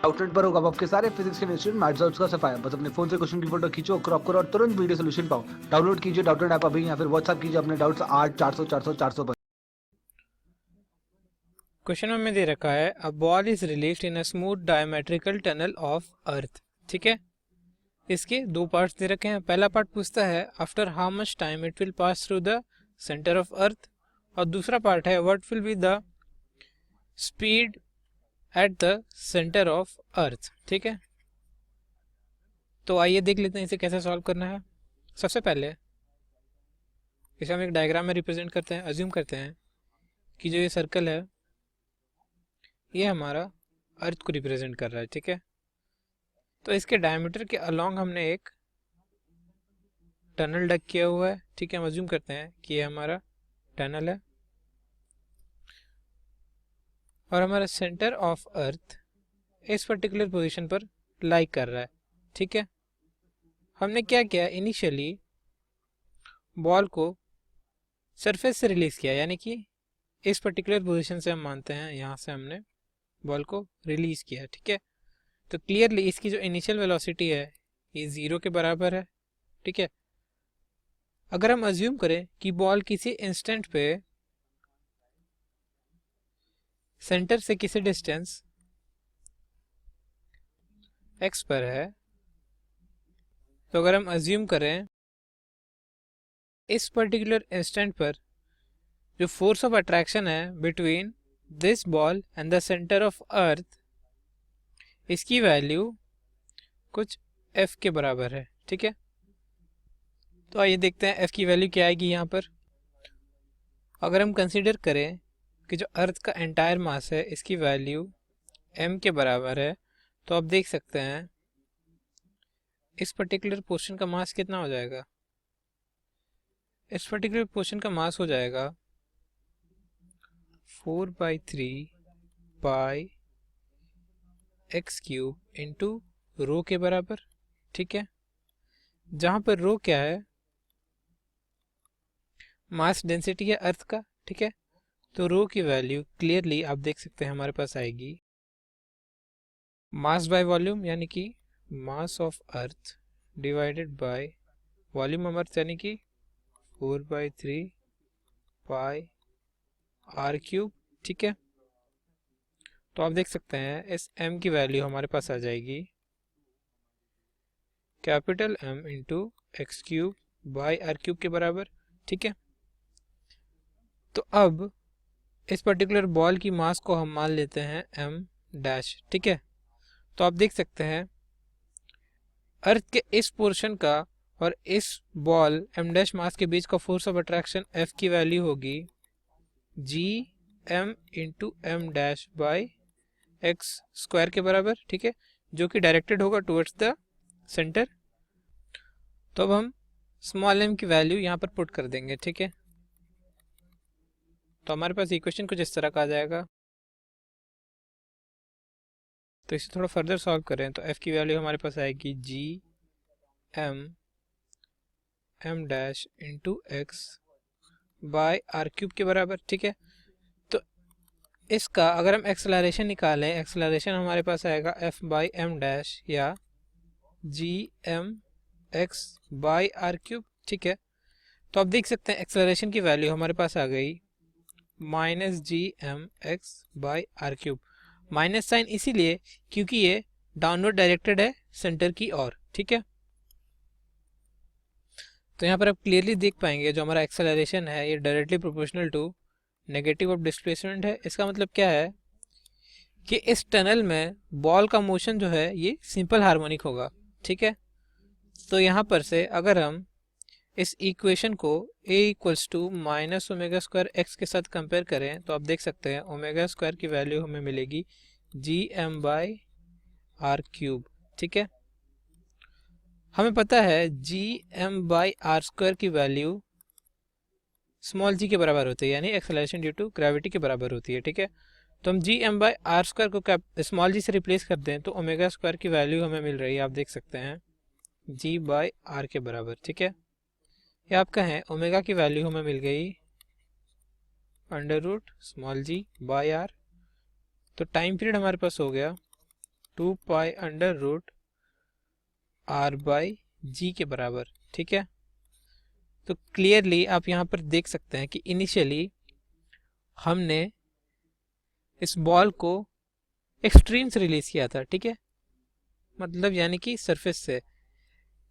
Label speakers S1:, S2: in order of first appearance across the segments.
S1: Outlet पर होगा आपके सारे फिजिक्स के इंस्टीट्यूट मैथ्स और उसका सफाया। बस अपने फोन से क्वेश्चन की फोटो खींचो, क्रॉप करो और तुरंत वीडियो सोल्यूशन पाओ। डाउनलोड कीजिए डाउटनेट ऐप अभी या फिर व्हाट्सएप कीजिए अपने डाउट्स 8 400 400 400 पर।
S2: क्वेश्चन में दे रखा है a ball is released in a smooth diametrical tunnel of earth. ठीक है, इसके दो पार्ट्स दे रखे हैं। पहला पार्ट पूछता है after how much time it will pass through the centre of अर्थ, और दूसरा पार्ट है what will be the speed at the centre of अर्थ। ठीक है, तो आइए देख लेते हैं इसे कैसे सॉल्व करना है। सबसे पहले इसे हम एक डायग्राम में रिप्रेजेंट करते हैं। अज्यूम करते हैं कि जो ये सर्कल है ये हमारा अर्थ को रिप्रेजेंट कर रहा है। ठीक है, तो इसके डायमीटर के अलोंग हमने एक टनल डग किया हुआ है। ठीक है, हम अज्यूम करते हैं कि ये हमारा टनल है और हमारा सेंटर ऑफ अर्थ इस पर्टिकुलर पोजीशन पर लाई कर रहा है। ठीक है, हमने क्या किया, इनिशियली बॉल को सरफेस से रिलीज किया, यानी कि इस पर्टिकुलर पोजीशन से हम मानते हैं यहाँ से हमने बॉल को रिलीज किया। ठीक है, तो क्लियरली इसकी जो इनिशियल वेलोसिटी है ये 0 के बराबर है। ठीक है, अगर हम अज्यूम करें कि बॉल किसी इंस्टेंट पे सेंटर से किसी डिस्टेंस x पर है, तो अगर हम अज्यूम करें इस पर्टिकुलर इंस्टेंट पर जो फोर्स ऑफ अट्रैक्शन है between this ball and the centre of अर्थ, इसकी वैल्यू कुछ f के बराबर है। ठीक है, तो आइए देखते हैं f की वैल्यू क्या आएगी यहाँ पर। अगर हम कंसीडर करें कि जो अर्थ का एंटायर मास है इसकी वैल्यू m के बराबर है, तो आप देख सकते हैं इस पर्टिकुलर पोर्शन का मास कितना हो जाएगा। इस पर्टिकुलर पोर्शन का मास हो जाएगा 4/3 पाई x³ इंटू रो के बराबर। ठीक है, जहां पर रो क्या है, मास डेंसिटी है अर्थ का। ठीक है, तो रो की वैल्यू क्लियरली आप देख सकते हैं हमारे पास आएगी मास बाय वॉल्यूम, यानी कि mass of earth divided by volume of earth, यानी कि 4/3 पाई r³। ठीक है, तो आप देख सकते हैं इस m की वैल्यू हमारे पास आ जाएगी capital M into x³ by r³ के बराबर। ठीक है, तो अब इस पर्टिकुलर बॉल की मास को हम मान लेते हैं m डैश। ठीक है, तो आप देख सकते हैं अर्थ के इस पोर्शन का और इस बॉल m डैश मास के बीच का फोर्स ऑफ अट्रैक्शन F की वैल्यू होगी gm into m dash by x² के बराबर। ठीक है, जो कि डायरेक्टेड होगा टुवर्ड्स द सेंटर। तो अब हम स्मॉल m की वैल्यू यहाँ पर पुट कर देंगे। ठीक है, तो हमारे पास इक्वेशन कुछ इस तरह का आ जाएगा। तो इसे थोड़ा फर्दर सॉल्व करें तो f की वैल्यू हमारे पास आएगी m dash into x by r³ के बराबर। ठीक है, तो इसका अगर हम एक्सेलरेशन निकालें, एक्सेलरेशन हमारे पास आएगा f बाई m डैश या gm(x बाई r³। ठीक है, तो आप देख सकते हैं एक्सेलरेशन की वैल्यू हमारे पास आ गई -gm(x by r³। Minus sign इसीलिए क्योंकि ये डाउनवर्ड डायरेक्टेड है सेंटर की ओर। ठीक है, तो यहाँ पर आप क्लियरली देख पाएंगे जो हमारा एक्सेलरेशन है ये directly proportional to negative of displacement है। इसका मतलब क्या है कि इस टनल में बॉल का मोशन जो है ये सिंपल हार्मोनिक होगा। ठीक है, तो यहाँ पर से अगर हम इस इक्वेशन को a इक्वल्स टू -ω² के साथ कंपेयर करें तो आप देख सकते हैं ω² की वैल्यू हमें मिलेगी gm/r³। ठीक है, हमें पता है gm/r² की वैल्यू स्मॉल g के बराबर होती है, यानी एक्सेलरेशन ड्यू टू ग्रेविटी के बराबर होती है। ठीक है, तो हम gm/r² को स्मॉल g से रिप्लेस कर दें तो ω² की वैल्यू हमें मिल रही है, आप देख सकते हैं g/r के बराबर। ठीक है, ये आपका है ओमेगा की वैल्यू हमें मिल गई √g/r। तो टाइम पीरियड हमारे पास हो गया 2 pi under root R by G के बराबर। ठीक है, तो क्लियरली आप यहाँ पर देख सकते हैं कि इनिशियली हमने इस बॉल को एक्सट्रीम से रिलीज किया था। ठीक है, मतलब यानी कि सरफेस से।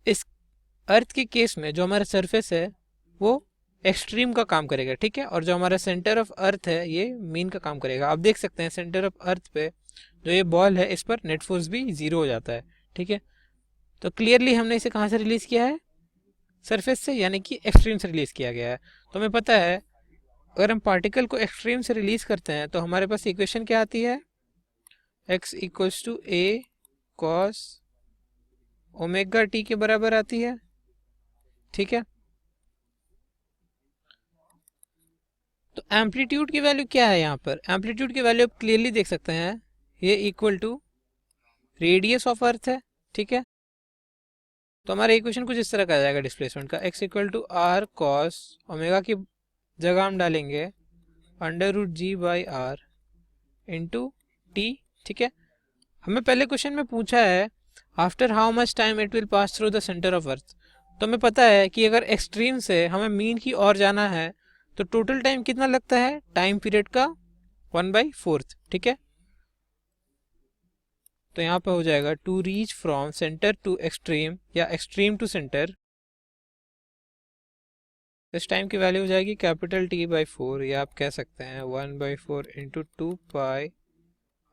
S2: इस अर्थ के केस में जो हमारा सरफेस है वो एक्सट्रीम का काम करेगा। ठीक है, और जो हमारा सेंटर ऑफ अर्थ है ये मीन का काम करेगा। आप देख सकते हैं सेंटर ऑफ अर्थ पे जो ये बॉल है इस पर नेट फोर्स भी 0 हो जाता है। ठीक है, तो क्लियरली हमने इसे कहाँ से रिलीज किया है? सरफेस से, यानी कि एक्सट्रीम से रिलीज किया गया है। तो हमें पता है अगर हम पार्टिकल को एक्सट्रीम से रिलीज करते हैं तो हमारे पास इक्वेशन क्या आती है? x equals to A cos omega t के बराबर आती है। ठीक है, तो एम्पलीट्यूड की वैल्यू क्या है यहाँ पर? एम्पलीट्यूड की वैल्यू आप क्लियरली देख सकते हैं, ये equal to radius of earth है। ठीक है, तो हमारा इक्वेशन कुछ इस तरह का आ जाएगा डिस्प्लेसमेंट का, x equal to R cos omega की जगह हम डालेंगे under root g by R into t. ठीक है, हमें पहले क्वेश्चन में पूछा है after how much time it will pass through the centre of earth. तो हमें पता है कि अगर एक्सट्रीम से हमें मीन की ओर जाना है तो टोटल टाइम कितना लगता है? टाइम पीरियड का 1/4। ठीक है, तो यहाँ पे हो जाएगा to reach from centre to extreme या एक्सट्रीम टू सेंटर, इस टाइम की वैल्यू हो जाएगी कैपिटल T/4, या आप कह सकते हैं 1/4 into 2 pi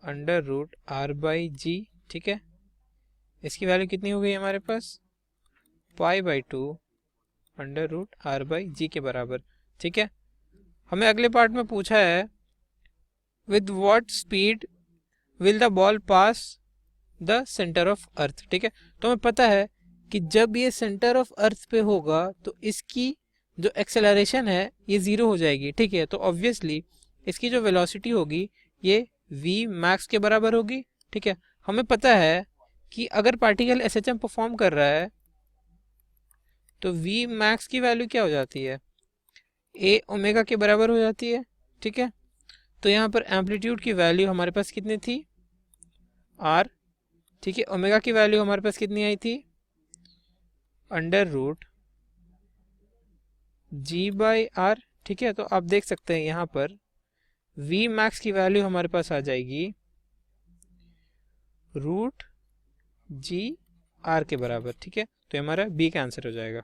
S2: under root R by G. ठीक है, इसकी वैल्यू कितनी हो गई हमारे पास? π/2 under root R by G के बराबर। ठीक है, हमें अगले पार्ट में पूछा है with what speed will the ball pass the centre of अर्थ। ठीक है, तो हमें पता है कि जब ये सेंटर ऑफ अर्थ पे होगा तो इसकी जो एक्सेलरेशन है ये 0 हो जाएगी। ठीक है, तो ऑब्वियसली इसकी जो वेलोसिटी होगी ये v मैक्स के बराबर होगी। ठीक है, हमें पता है कि अगर पार्टिकल SHM परफॉर्म कर रहा है तो v मैक्स की वैल्यू क्या हो जाती है? a ओमेगा के बराबर हो जाती है। ठीक है, तो यहाँ पर एम्पलीट्यूड की वैल्यू हमारे पास कितनी थी? r। ठीक है, ओमेगा की वैल्यू हमारे पास कितनी आई थी? Under root g by R. ठीक है, तो आप देख सकते हैं यहाँ पर v मैक्स की वैल्यू हमारे पास आ जाएगी रूट जी आर के बराबर। ठीक है, तो हमारा बी का आंसर हो जाएगा।